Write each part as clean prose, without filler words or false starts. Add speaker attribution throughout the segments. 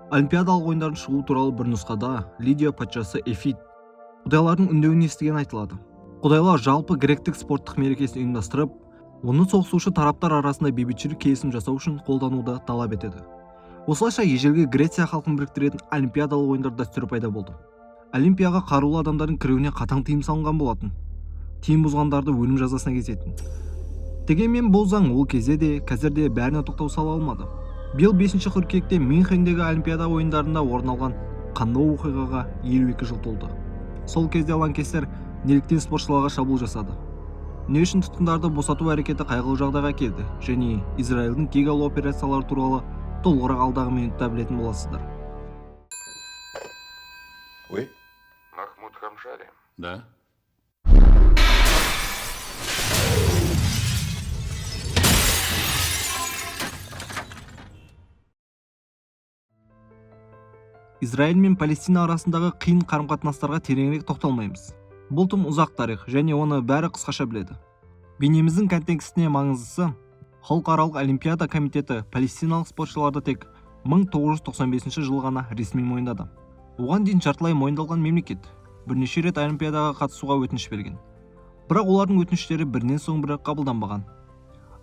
Speaker 1: Олимпиадалық ойындардың шығу туралы бір нұсқада Лидия патшасы Эфит құдайлардың үндеуін естіген айтылады. Құдайлар жалпы гректік спорттық мерекесін ұйымдастырып, оны соғысушы тараптар арасында бейбітшілік келісім жасау үшін қолдануды талап етеді. Осылайша ежелгі Греция халқын біріктіретін олимпиадалық ойындар дәстүрі пайда болды. Олимпияға қарулы адамдардың кіруіне қатаң тыйым салынған болатын. Тыйым бұзғандарды өлім жазасына кесетін. Дегенмен бұл заң ол кезде де, қазір де бәріне тоқтау сала алмады. Биыл 5 қыркүйекте Мюнхендегі Олимпиада ойындарында орын алған қанды оқиғаға 52 жыл толды. Сол кезде лаңкестер неліктен спортшыларға шабуыл жасады? Не үшін тұтқындарды босату әрекеті қайғылы жағдайға келді? Және Израильдің кегал операциялары туралы толығырақ алдағы минутта білетін боласыздар.
Speaker 2: Oui.
Speaker 3: Махмуд Хамшари.
Speaker 2: Да.
Speaker 1: Израиль мен Палестина арасындағы қиын қарым-қатынастарға тереңірек тоқталмаймыз. Бұл тым ұзақ тарих, және оны бәрі қысқаша біледі. Бейнеміздің контекстіне маңыздысы, Халықаралық Олимпиада комитеті палестиналық спортшыларды тек 1995 жылы ғана ресми мойындады. Оған дейін жартылай мойындалған мемлекет бірнеше рет Олимпиадаға қатысуға өтініш берген. Бірақ олардың өтініштері бірінен соң бірі қабылданбаған.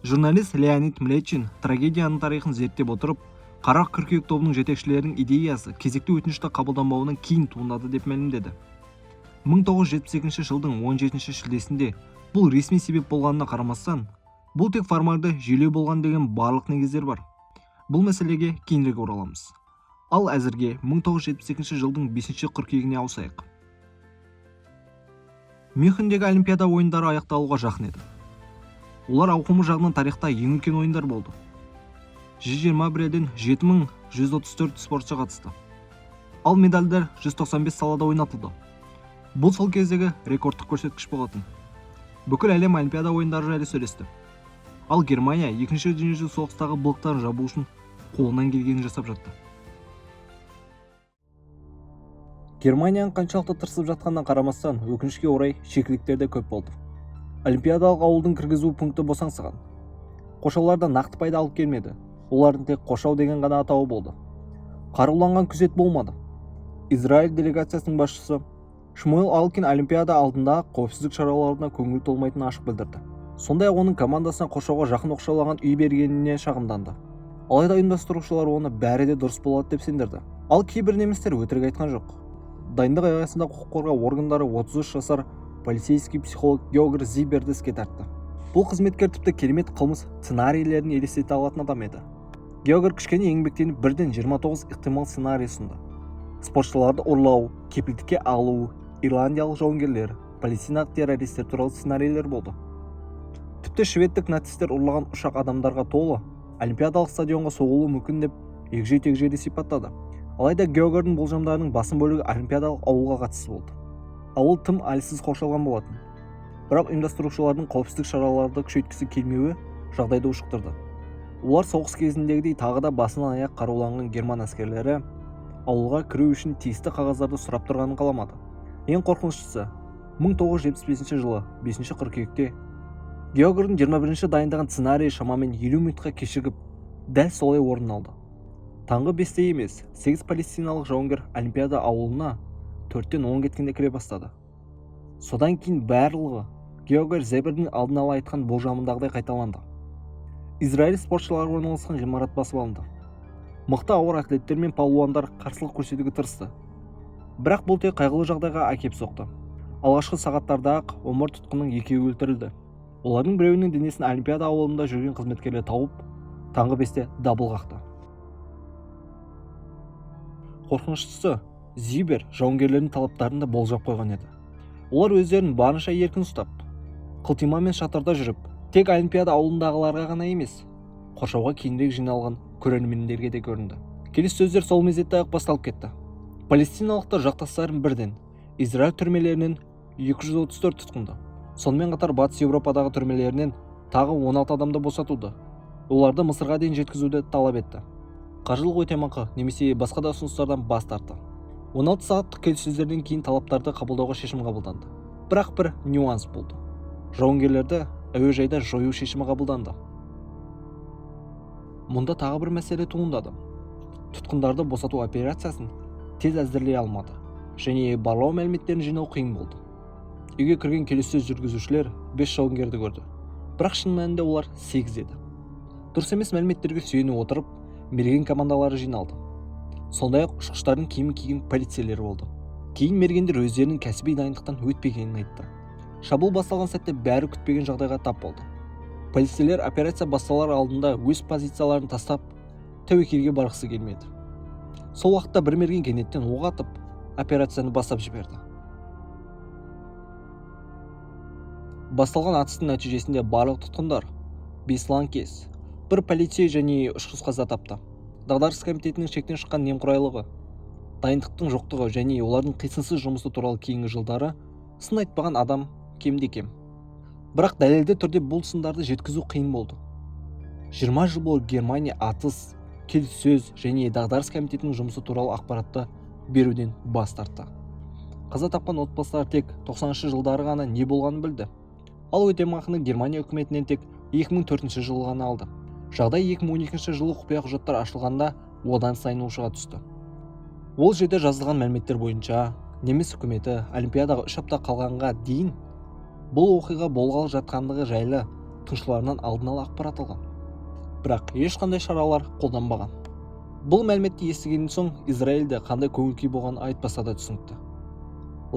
Speaker 1: Журналист Леонид Млечин трагедияның тарихын зерттеп отырып, Қара қыркүйек тобының жетекшілерінің идеясы кезекті өтінішті қабылданбауынан кейін туындады деп мәлімдеді. 1972 жылдың 17 шілдесінде бұл ресми себеп болғанына қарамастан, бұл тек формальды желеу болған деген барлық негіздер бар. Бұл мәселеге кейінірек ораламыз. Ал әзірге 1972 жылдың 5 қыркүйегіне ауысайық. Мюнхендегі Олимпиада ойындары аяқталуға жақын еді. Олар ауқымы жағынан тарихта ең үлкен ойындар болды. 121 елден 7134 спортшы қатысты. Ал медальдар 195 салада ойнатылды. Бұл сол кездегі рекордтық көрсеткіш болатын. Бүкіл әлем Олимпиада ойындары жайлы сөйлесті. Ал Германия 2-ші дүниежүзілік соғыстағы былықтарын жабу үшін қолынан келгенін жасап жатты. Германияның қаншалықты тырысып жатқанына қарамастан, өкінішке орай шикіліктер де көп болды. Олимпиадалық ауылдың кіргізу пункті босаңсыған. Қоршауларда нақты пайда алып келмеді. Олардың тек қоршау деген ғана атауы болды. Қаруланған күзет болмады. Израиль делегациясының басшысы Шмуэл Алкин Олимпиада алдында қауіпсіздік шараларына көңіл толмайтынын ашық білдірді. Сондай-ақ оның командасына қоршауға жақын оқшаулаған үй бергеніне шағымданды. Алайда ұйымдастырушылар оны бәрі де дұрыс болады деп сендірді. Ал кейбір немістер өтірік айтқан жоқ. Дайындық аясында құқық қорғау органдары 33 жасар полицейский психолог Геогр Зиберді іске тартты. Бұл қызметкер тіпті керемет қылмыс сценарийлерін елестете алатын адам еді. Геогр кішкене еңбектеніп бірден 29 ықтимал сценарий ұсынды. Спортшыларды ұрлау, кепілдікке алу, ирландиялық жауынгерлер, палестиналық террористер туралы сценарийлер болды. Тіпті шведтік нацистер ұрлаған ұшақ адамдарға толы олимпиадалық стадионға соғылуы мүмкін деп егжей-тегжейлі сипаттады. Алайда Геогрдің болжамдарының басым бөлігі олимпиадалық ауылға қатысты болды. Ауыл тым әлсіз қоршалған болатын. Бірақ ұйымдастырушылардың қауіпсіздік шараларды күшейткісі келмеуі жағдайды ушықтырды. Олар соғыс кезіндегідей тағы да басынан аяқ қаруланған герман әскерлері ауылға кіру үшін тиісті қағаздарды сұрап тұрғанын қаламады. Ең қорқыныштысы, 1975 жылы 5 қыркүйекте Геогрдің 21-ші дайындаған сценарийі шамамен 50 минутқа кешігіп, дәл солай орын алды. Таңғы 5-те емес, 8 палестиналық жауынгер Олимпиада ауылына 4-тен 10 кеткенде кіре бастады. Содан кейін барлығы Геогр Зибердің алдын ала айтқан болжамындағыдай қайталанды. Израиль спортшылары орналасқан ғимарат басып алынды. Мықты ауыр атлеттер мен палуандар қарсылық көрсетуге тырысты. Бірақ бұл тек қайғылы жағдайға әкеп соқты. Алғашқы сағаттарда-ақ 10 тұтқынның екеуі өлтірілді. Олардың біреуінің денесін Олимпиада ауылында жүрген қызметкерлер тауып, таңғы 5-те дабыл қақты. Қорқыныштысы, Зибер жауынгерлердің талаптарын да болжап қойған еді. Олар өздерін барынша еркін ұстап, қылтима мен шатырда жүріп, тек Олимпиада ауылындағыларға ғана емес, қоршауға кейінірек жиналған көрермендерге де көрінді. Келіссөздер сол мезетте-ақ басталып кетті. Палестиналықтар жақтастарын бірден Израиль түрмелерінен 234 тұтқынды. Сонымен қатар Батыс Еуропадағы түрмелерінен тағы 16 адамды босатуды. Оларды Мысырға дейін жеткізуді талап етті. Қаржылық өтемақы немесе басқа да ұсыныстардан бас тартты. 16 сағаттық келіссөздерден кейін талаптарды қабылдауға шешім қабылданды. Бірақ бір нюанс болды. Жауынгерлерді әуежайда жою шешімі қабылданды. Мұнда тағы бір мәселе туындады. тұтқындарды босату операциясын тез әзірлей алмады және барлау мәліметтерін жинау қиын болды. Үйге кірген келіссөз жүргізушілер 5 жауынгерді көрді, бірақ шын мәнінде олар 8 еді. Дұрыс емес мәліметтерге сүйене отырып, мерген командалары жиналды. Сондай-ақ ұшқыштардың киімін киген полицейлер болды. Кейін мергендер өздерінің кәсіби дайындықтан өтпегенін айтты. Шабуыл басталған сәтте бәрі күтпеген жағдайға тап болды. Полицейлер операция басталар алдында өз позицияларын тастап, тәуекелге барғысы келмеді. Сол уақытта бір мерген кенеттен оқ атып, операцияны бастап жіберді. Басталған атыстың нәтижесінде барлық тұтқындар, 5 лаңкес, бір полицей және ұшқыш қаза тапты. Дағдарыс комитетінің шектен шыққан немқұрайлығы, дайындықтың жоқтығы және олардың қисынсыз жұмысы туралы кейінгі жылдары сын айтпаған адам кемде-кем. Бірақ дәлелді түрде бұл сындарды жеткізу қиын болды. 20 жыл бойы Германия атыс, келіссөз және дағдарыс комитетінің жұмысы туралы ақпаратты беруден бас тартты. Қаза тапқан отбасылар тек 90-шы жылдары ғана не болғанын білді. Ал өтемақыны Германия үкіметінен тек 2004 жылы ғана алды. Жағдай 2012 жылы құпия құжаттар ашылғанда одан сайын ушыға түсті. Ол жерде жазылған мәліметтер бойынша неміс үкіметі Олимпиадаға 3 апта қалғанға дейін бұл оқиға болғалы жатқандығы жайлы тыңшыларынан алдын ала ақпарат алған. Бірақ ешқандай шаралар қолданбаған. Бұл мәліметті естігеннен соң Израильде қандай көңіл-күй болғанын айтпаса да түсінікті.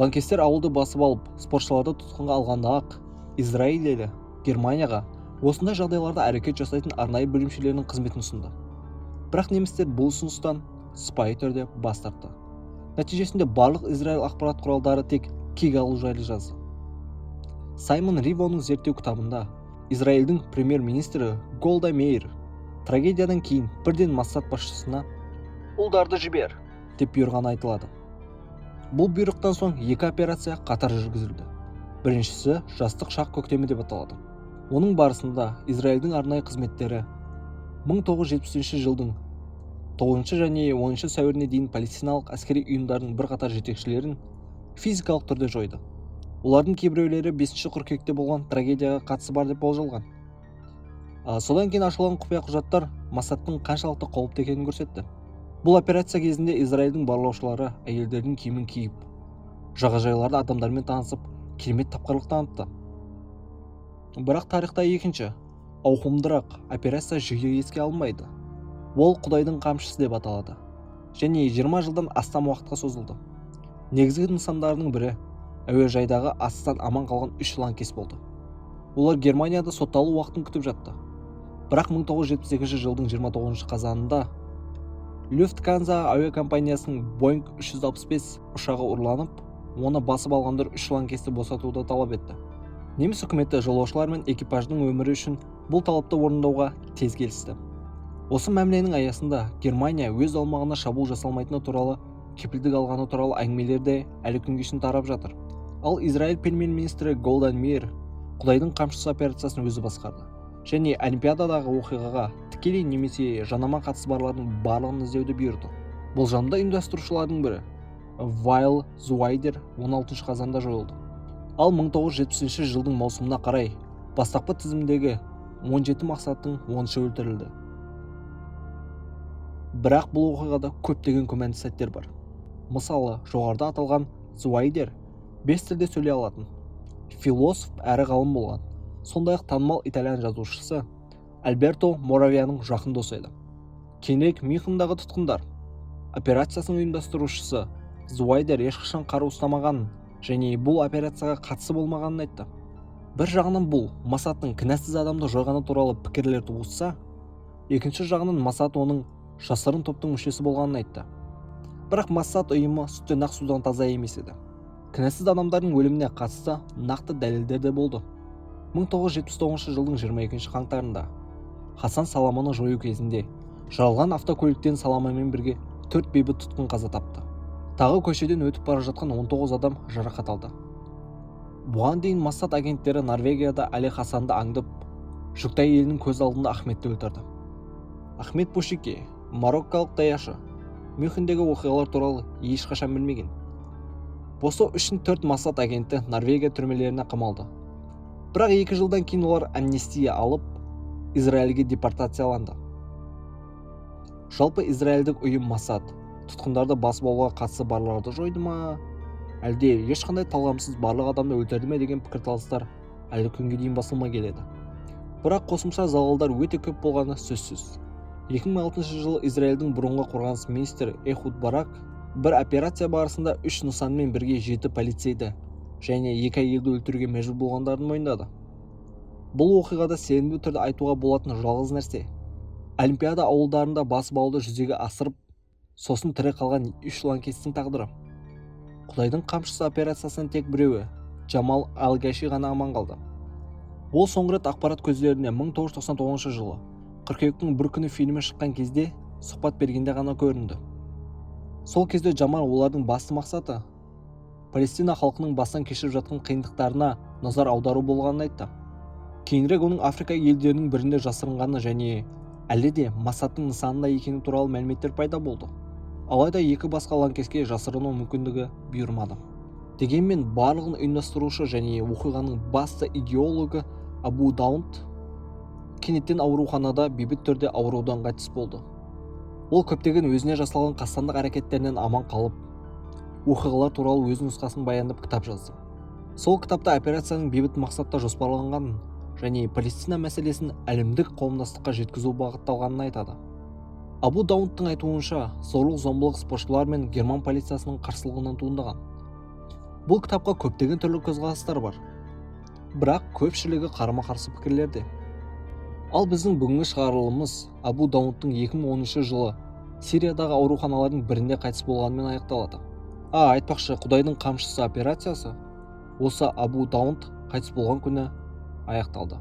Speaker 1: Лаңкестер ауылды басып алып, спортшыларды тұтқынға алғанда-ақ Израиль елі Германияға осындай жағдайларда әрекет жасайтын арнайы бөлімшелерінің қызметін ұсынды. Бірақ немістер бұл ұсыныстан сыпайы түрде бас тартты. Нәтижесінде барлық Израиль ақпарат құралдары тек кек алу жайлы жазды. Саймон Ривоның зерттеу кітабында Израильдің премьер-министрі Голда Меир трагедиядан кейін бірден Моссад басшысына «Ұлдарды жібер» деп бұйырғаны айтылады. Бұл бұйрықтан соң 2 операция қатар жүргізілді. Біріншісі жастық шақ көктемі деп аталады. Оның барысында Израильдің арнайы қызметтері 1970 жылдың 9 және 10 сәуіріне дейін палестиналық әскери ұйымдардың бірқатар жетекшілерін физикалық түрде жойды. Олардың кейбіреулері 5 қыркүйекте болған трагедияға қатысы бар деп болжалған. Содан кейін ашылған құпия құжаттар Моссадтың қаншалықты қауіпті екенін көрсетті. Бұл операция кезінде Израильдің барлаушылары әйелдердің киімін киіп, жағажайларда адамдармен танысып, керемет тапқырлық танытты. Бірақ тарихта екінші, ауқымдырақ операция жиі еске алынбайды. Ол Құдайдың қамшысы деп аталады және 20 жылдан астам уақытқа созылды. Негізгі нысандарының бірі әуежайдағы атыстан аман қалған 3 лаңкес болды. Олар Германияда сотталу уақытын күтіп жатты. Бірақ 1972 жылдың 29 қазанында Люфтганза әуе компаниясының Boeing 365 ұшағы ұрланып, оны басып алғандар 3 лаңкесті босатуды талап етті. Неміс үкіметі жолаушылар мен экипаждың өмірі үшін бұл талапты орындауға тез келісті. Осы мәміленің аясында Германия өз аумағына шабуыл жасалмайтыны туралы кепілдік алғаны туралы әңгімелер де әлі күнге шейін тарап жатыр. Ал Израиль премьер-министрі Голда Меир Құдайдың қамшысы операциясын өзі басқарды және Олимпиададағы оқиғаға тікелей немесе жанама қатысы барлардың барлығын іздеуді бұйырды. Болжамда ұйымдастырушылардың бірі Вайл Зуайдер 16 қазанда жойылды. Ал 1970 жылдың маусымына қарай бастапқы тізімдегі 17 мақсаттың 10-шы өлтірілді. Бірақ бұл оқиғада көптеген күмәнді сәттер бар. Мысалы, жоғарыда аталған Зуайдер 5 тілде сөйлей алатын философ әрі ғалым болған. Сондай-ақ танымал итальян жазушысы Альберто Моравияның жақын досы еді. Кейінірек Мюнхендағы тұтқындар операциясының ұйымдастырушысы Зуайдер ешқашан қару ұстамағанын және бұл операцияға қатысы болмағанын айтты. Бір жағынан бұл Моссадтың кінәсіз адамды жойғаны туралы пікірлер туғызса, екінші жағынан Моссад оның жасырын топтың мүшесі болғанын айтты. Бірақ Моссад ұйымы сүттен ақ судан таза емес еді. Кінәсіз адамдардың өліміне қатысты нақты дәлелдер де болды. 1979 жылдың 22 қаңтарында Хасан Саламаны жою кезінде жарылған автокөліктен Саламамен бірге 4 бейбіт тұтқын қаза тапты. Тағы көшеден өтіп бара жатқан 19 адам жарақат алды. Бұған дейін Моссад агенттері Норвегияда Али Хасанды аңдып, жүкті әйелінің көз алдында Ахметті өлтірді. Ахмет Бушике, мароккалық даяшы, Мюнхендегі оқиғалар туралы ешқашан білмеген. Осы үшін 4 Моссад агенті Норвегия түрмелеріне қамалды. Бірақ 2 жылдан кейін олар амнистия алып, Израильге депортацияланды. Жалпы израильдік ұйым Масад тұтқындарды басып алуға қатысы барларды жойды ма, әлде ешқандай талғамсыз барлық адамды өлтірді ме деген пікірталастар әлі күнге дейін басылмай келеді. Бірақ қосымша залалдар өте көп болғаны сөзсіз. 2006 жылы Израильдің бұрынғы қорғаныс министрі Эхуд Барак бір операция барысында 3 нысанмен бірге 7 полицейді және 2 әйелді өлтіруге мәжбүр болғандарын мойындады. Бұл оқиғада сенімді түрде айтуға болатын жалғыз нәрсе Олимпиада ауылдарында басып алуды жүзеге асырып, сосын тірі қалған 3 лаңкестің тағдыры. Құдайдың қамшысы операциясынан тек біреуі, Джамал Аль-Гаши ғана аман қалды. Ол соңғы рет ақпарат көздеріне 1999 жылы қыркүйектің бір күні фильмі шыққан кезде сұхбат бергенде ғана көрінді. Сол кезде Джамал олардың басты мақсаты Палестина халқының бастан кешіріп жатқан қиындықтарына назар аудару болғанын айтты. Кейінірек оның Африка елдерінің бірінде жасырынғаны және әлде де Масадтың нысанында екені туралы мәліметтер пайда болды. Алайда екі басқа лаңкеске жасырыну мүмкіндігі бұйырмады. Дегенмен барлығын ұйымдастырушы және оқиғаның басты идеологы Абу Дауд кенеттен ауруханада бейбіт түрде аурудан қайтыс болды. Ол көптеген өзіне жасалған қастандық әрекеттерінен аман қалып, оқиғалар туралы өз нұсқасын баяндап кітап жазды. Сол кітапта операцияның бейбіт мақсатта жоспарланғанын және Палестина мәселесін әлемдік қауымдастыққа жеткізу бағытталғанын айтады. Абу Даудтың айтуынша, зорлық-зомбылық спортшылар мен герман полициясының қарсылығынан туындаған. Бұл кітапқа көптеген түрлі көзқарастар бар, бірақ көпшілігі қарама-қарсы пікірлерде. Ал біздің бүгінгі шығарылымыз Абу Дауттың 2010 жылы Сириядағы ауруханалардың бірінде қайтыс болғанымен аяқталады. Айтпақшы, Құдайдың қамшысы операциясы осы Абу Дауд қайтыс болған күні аяқталды.